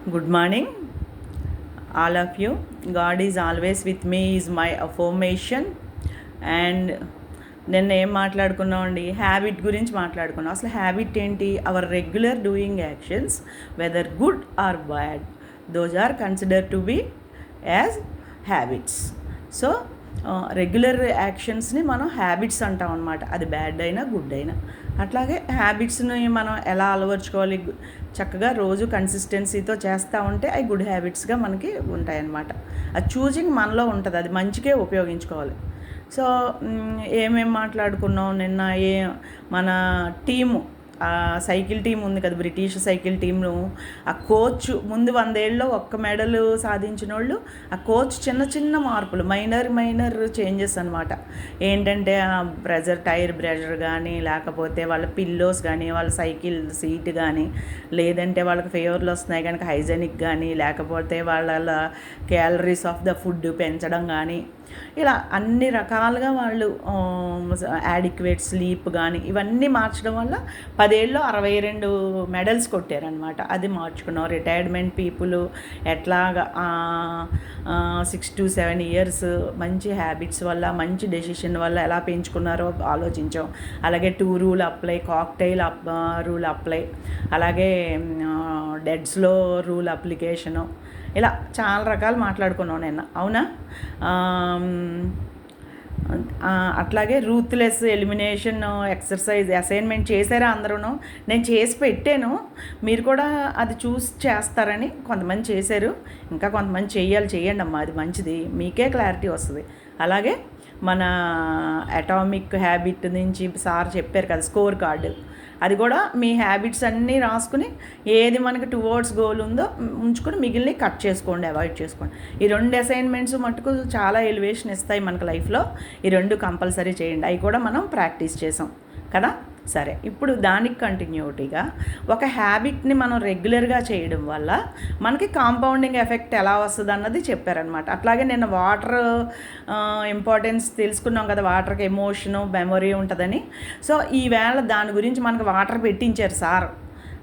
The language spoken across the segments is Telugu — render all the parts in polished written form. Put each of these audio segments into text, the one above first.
Good morning, all of you. God is always with me is my affirmation. And నిన్న ఏం మాట్లాడుకున్నామండి, హ్యాబిట్ గురించి మాట్లాడుకున్నాం. అసలు హ్యాబిట్ ఏంటి? Our regular doing actions whether good or bad, those are consider to be as habits. So regular యాక్షన్స్ని మనం హ్యాబిట్స్ అంటాం అనమాట. అది బ్యాడ్ అయినా గుడ్ అయినా. అట్లాగే హ్యాబిట్స్ని మనం ఎలా అలవర్చుకోవాలి, చక్కగా రోజు కన్సిస్టెన్సీతో చేస్తూ ఉంటే అవి గుడ్ హ్యాబిట్స్గా మనకి ఉంటాయన్నమాట. అది చూజింగ్ మనలో ఉంటుంది, అది మంచికే ఉపయోగించుకోవాలి. సో ఏమేమి మాట్లాడుకున్నాం నిన్న? మన టీము, సైకిల్ టీం ఉంది కదా, బ్రిటిష్ సైకిల్ టీంను, ఆ కోచ్ ముందు 100 ఏళ్ళలో ఒక్క మెడల్ సాధించిన వాళ్ళు, ఆ కోచ్ చిన్న చిన్న మార్పులు, మైనర్ చేంజెస్ అనమాట. ఏంటంటే టైర్ ప్రెజర్ కానీ, లేకపోతే వాళ్ళ పిల్లోస్ కానీ, వాళ్ళ సైకిల్ సీట్ కానీ, లేదంటే వాళ్ళకి ఫేవర్లు వస్తున్నాయి కనుక హైజెనిక్ కానీ, లేకపోతే వాళ్ళ క్యాలరీస్ ఆఫ్ ద ఫుడ్ పెంచడం కానీ, ఇలా అన్ని రకాలుగా వాళ్ళు యాడిక్వేట్ స్లీప్ కానీ ఇవన్నీ మార్చడం వల్ల 10 ఏళ్ళలో 62 మెడల్స్ కొట్టారనమాట. అది మార్చుకున్నాం. రిటైర్మెంట్ పీపుల్ ఎట్లాగా 6 to 7 years మంచి హ్యాబిట్స్ వల్ల, మంచి డెసిషన్ వల్ల ఎలా పెంచుకున్నారో ఆలోచించాం. అలాగే 2 rule apply, cocktail rule apply, అలాగే డెడ్స్లో రూల్ అప్లికేషను, ఇలా చాలా రకాలు మాట్లాడుకున్నాం నిన్న. అవునా? అట్లాగే రూత్లెస్ ఎలిమినేషన్ ఎక్సర్సైజ్ అసైన్మెంట్ చేశారా అందరూ? నేను చేసి పెట్టాను, మీరు కూడా అది చూసి చేస్తారని. కొంతమంది చేశారు, ఇంకా కొంతమంది చేయండి అమ్మా, అది మంచిది, మీకే క్లారిటీ వస్తుంది. అలాగే మన అటామిక్ హ్యాబిట్ నుంచి సార్ చెప్పారు కదా, స్కోర్ కార్డు, అది కూడా మీ హ్యాబిట్స్ అన్నీ రాసుకుని ఏది మనకి టువర్డ్స్ గోల్ ఉందో ఉంచుకొని మిగిలిన కట్ చేసుకోండి, అవాయిడ్ చేసుకోండి. ఈ 2 అసైన్మెంట్స్ మటుకు చాలా ఎలివేషన్ ఇస్తాయి మనకు లైఫ్లో. ఈ 2 కంపల్సరీ చేయండి. అవి కూడా మనం ప్రాక్టీస్ చేసాం కదా. సరే, ఇప్పుడు దానికి కంటిన్యూటీగా ఒక హ్యాబిట్ని మనం రెగ్యులర్గా చేయడం వల్ల మనకి కాంపౌండింగ్ ఎఫెక్ట్ ఎలా వస్తుంది అన్నది చెప్పారనమాట. అట్లాగే నేను వాటర్ ఇంపార్టెన్స్ తెలుసుకున్నాం కదా, వాటర్కి ఎమోషను మెమొరీ ఉంటుందని. సో ఈవేళ దాని గురించి మనకు వాటర్ పెట్టించారు సార్.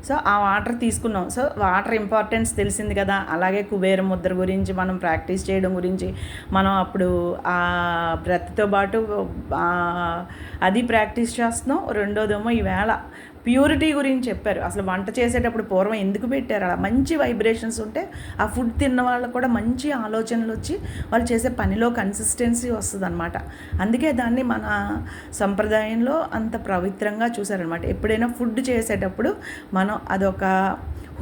సో ఆ వాటర్ తీసుకున్నాం. సో వాటర్ ఇంపార్టెన్స్ తెలిసింది కదా. అలాగే కుబేర ముద్ర గురించి మనం ప్రాక్టీస్ చేయడం గురించి మనం అప్పుడు ఆ బ్రెత్తో పాటు అది ప్రాక్టీస్ చేస్తున్నాం. రెండోదేమో ఈవేళ ప్యూరిటీ గురించి చెప్పారు. అసలు వంట చేసేటప్పుడు పూర్వం ఎందుకు పెట్టారు అలా? మంచి వైబ్రేషన్స్ ఉంటే ఆ ఫుడ్ తిన్న వాళ్ళకు కూడా మంచి ఆలోచనలు వచ్చి వాళ్ళు చేసే పనిలో కన్సిస్టెన్సీ వస్తుంది అనమాట. అందుకే దాన్ని మన సంప్రదాయంలో అంత పవిత్రంగా చూసారనమాట. ఎప్పుడైనా ఫుడ్ చేసేటప్పుడు మనం అదొక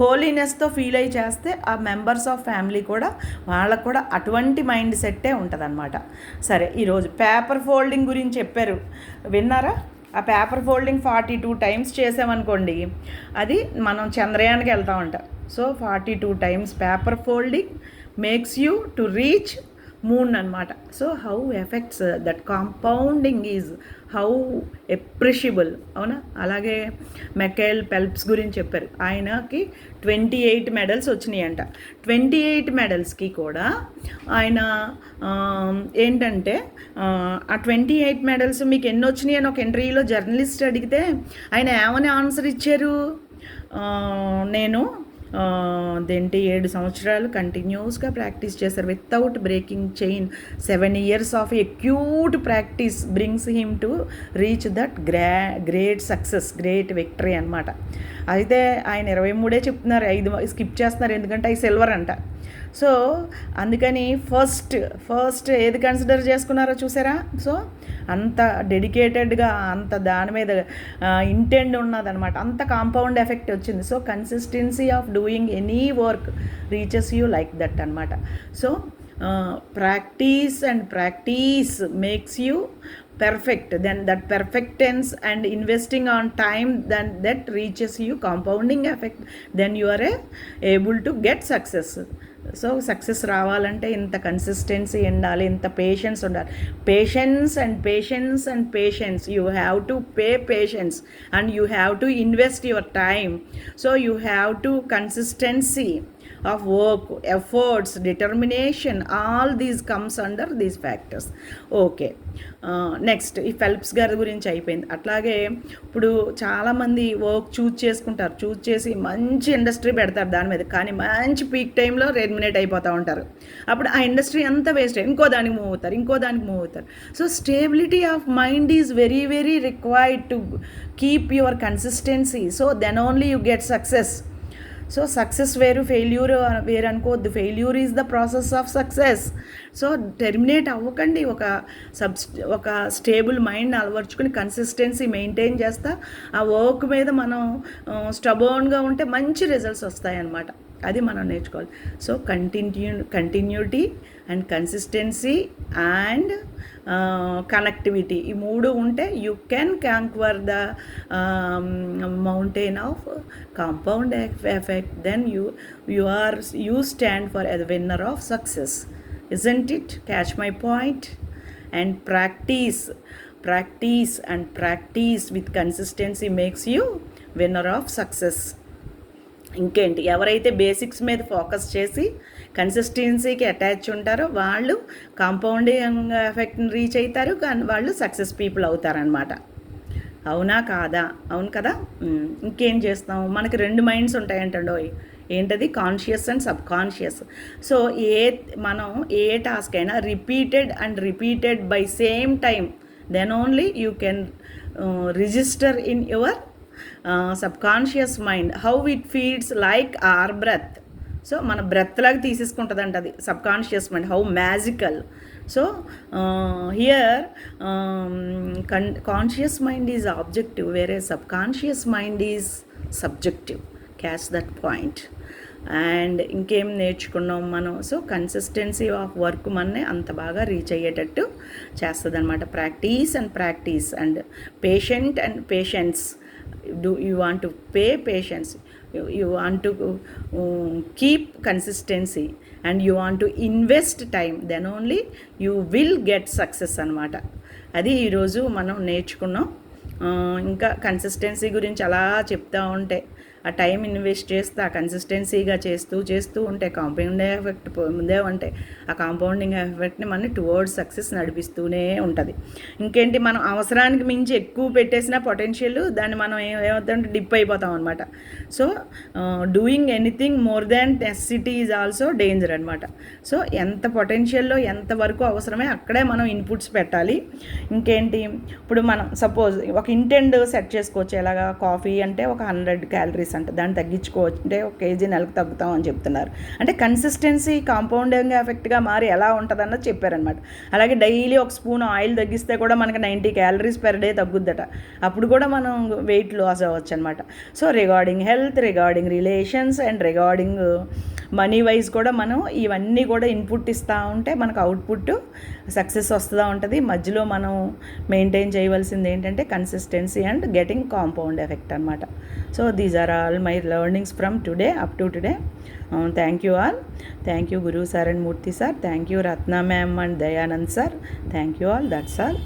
హోలీనెస్తో ఫీల్ అయ్యి చేస్తే ఆ మెంబర్స్ ఆఫ్ ఫ్యామిలీ కూడా వాళ్ళకు కూడా అటువంటి మైండ్ సెట్టే ఉంటుందన్నమాట. సరే, ఈరోజు పేపర్ ఫోల్డింగ్ గురించి చెప్పారు, విన్నారా? ఆ పేపర్ ఫోల్డింగ్ 42 times చేసామనుకోండి, అది మనం చంద్రయానికి వెళ్తామంట. So 42 times paper folding makes you to reach moon అనమాట. So how effects that compounding is how appreciable. అవునా? అలాగే మెకైల్ ఫెల్ప్స్ గురించి చెప్పారు. ఆయనకి 28 medals వచ్చినాయంట. 28 medalsకి కూడా ఆయన ఏంటంటే ఆ 28 medals మీకు ఎన్ని వచ్చినాయి అని ఒక ఇంటర్వ్యూలో జర్నలిస్ట్ అడిగితే ఆయన ఏమని ఆన్సర్ ఇచ్చారు? నేను 7 సంవత్సరాలు కంటిన్యూస్గా ప్రాక్టీస్ చేశారు without breaking chain. 7 years of acute practice brings him to reach that great success, great victory అనమాట. అయితే ఆయన 23 చెప్తున్నారు, 5 స్కిప్ చేస్తున్నారు, ఎందుకంటే అవి సిల్వర్ అంట. సో అందుకని ఫస్ట్ ఏది కన్సిడర్ చేసుకున్నారో చూసారా? సో అంత డెడికేటెడ్గా, అంత దాని మీద ఇంటెండ్ ఉన్నదనమాట, అంత కాంపౌండ్ ఎఫెక్ట్ వచ్చింది. So consistency of doing any work reaches you like that అనమాట. So practice makes you perfect, then that perfectence and investing on time, then that reaches you compounding effect, then you are able to get success. So success రావాలంటే ఇంత కన్సిస్టెన్సీ ఉండాలి, ఇంత పేషెన్స్ ఉండాలి. Patience you have to pay patience and you have to invest your time. So you have to consistency of work, efforts, determination, all these comes under these factors. Okay, next ఈ ఫెల్ప్స్ గారి గురించి అయిపోయింది. అట్లాగే ఇప్పుడు చాలామంది వర్క్ చూస్ చేసి మంచి ఇండస్ట్రీ పెడతారు దాని మీద, కానీ మంచి పీక్ టైంలో రెమ్యునేట్ అయిపోతూ ఉంటారు. అప్పుడు ఆ ఇండస్ట్రీ అంతా వేస్ట్ అయ్యి ఇంకో దానికి మూవ్ అవుతారు. So stability of mind is very very required to keep your consistency. So then only you get success. So success వేరు, ఫెయిల్యూర్ వేరు అనుకోవద్దు. Failure is the process of success. So terminate అవ్వకండి. ఒక స్టేబుల్ మైండ్ని అలవర్చుకుని కన్సిస్టెన్సీ మెయింటైన్ చేస్తా ఆ వర్క్ మీద మనం స్టబోన్గా ఉంటే మంచి రిజల్ట్స్ వస్తాయన్నమాట. అది మనం నేర్చుకోవాలి. So continuity and consistency and connectivity, ఈ మూడు ఉంటే you can conquer the mountain of compound effect. Then you stand for a winner of success. Isn't it? Catch my point. And practice with consistency makes you winner of success. ఇంకేంటి, ఎవరైతే బేసిక్స్ మీద ఫోకస్ చేసి కన్సిస్టెన్సీకి అటాచ్ ఉంటారో వాళ్ళు కాంపౌండింగ్ ఎఫెక్ట్ని రీచ్ అవుతారు, కానీ వాళ్ళు సక్సెస్ పీపుల్ అవుతారనమాట. అవునా కాదా? అవును కదా. ఇంకేం చేస్తాం, మనకి 2 మైండ్స్ ఉంటాయంటండో. ఏంటది? Conscious and subconscious. So మనం ఏ టాస్క్ అయినా repeated by same time, then only you can register in your subconscious mind how it feeds like or breath. So మన బ్రెత్ లాగా తీసేసుకుంటుందంట అది subconscious mind. How magical. So here conscious mind is objective, వేరే subconscious mind is subjective. Catch that point. And ఇంకేం నేర్చుకున్నాం మనం? సో కన్సిస్టెన్సీ ఆఫ్ వర్క్ మనని అంత బాగా రీచ్ అయ్యేటట్టు చేస్తుంది అనమాట. Practice and patience. You want to pay patience, you want to keep consistency, and you want to invest time, then only you will get success అనమాట. అది ఈరోజు మనం నేర్చుకున్నాం. ఇంకా కన్సిస్టెన్సీ గురించి అలా చెప్తూ ఉంటే ఆ టైం ఇన్వెస్ట్ చేస్తే ఆ కన్సిస్టెన్సీగా చేస్తూ ఉంటే కాంపౌండింగ్ ఎఫెక్ట్ ముందే ఉంటే ఆ కాంపౌండింగ్ ఎఫెక్ట్ని మన టువర్డ్స్ సక్సెస్ నడిపిస్తూనే ఉంటుంది. ఇంకేంటి, మనం అవసరానికి మించి ఎక్కువ పెట్టేసిన పొటెన్షియల్ దాన్ని మనం ఏమవుతుందంటే డిప్ అయిపోతాం అనమాట. So doing anything more than necessity is also danger అనమాట. సో ఎంత పొటెన్షియల్లో ఎంతవరకు అవసరమే అక్కడే మనం ఇన్పుట్స్ పెట్టాలి. ఇంకేంటి, ఇప్పుడు మనం సపోజ్ ఒక ఇంటెంట్ సెట్ చేసుకోవచ్చు. ఎలాగా, కాఫీ అంటే ఒక 100 క్యాలరీస్ అంటే దాన్ని తగ్గించుకోవచ్చు, అంటే 1 kg నెలకు తగ్గుతాం అని చెప్తున్నారు. అంటే కన్సిస్టెన్సీ కాంపౌండింగ్ ఎఫెక్ట్గా మారి ఎలా ఉంటుంది అన్నది చెప్పారనమాట. అలాగే డైలీ 1 స్పూన్ ఆయిల్ తగ్గిస్తే కూడా మనకి 90 calories per day తగ్గుద్దట. అప్పుడు కూడా మనం వెయిట్ లాస్ అవ్వచ్చు అనమాట. So regarding health, regarding relations and regarding money wise కూడా మనం ఇవన్నీ కూడా ఇన్పుట్ ఇస్తూ ఉంటే మనకు అవుట్పుట్ సక్సెస్ వస్తూ ఉంటుంది. మధ్యలో మనం మెయింటైన్ చేయవలసింది ఏంటంటే consistency and getting compound effect అనమాట. So these are all my learnings from today up to today. Thank you all. Thank you Guru sir and Murthy sir. Thank you Ratna ma'am and Dayanand sir. Thank you all. That's all.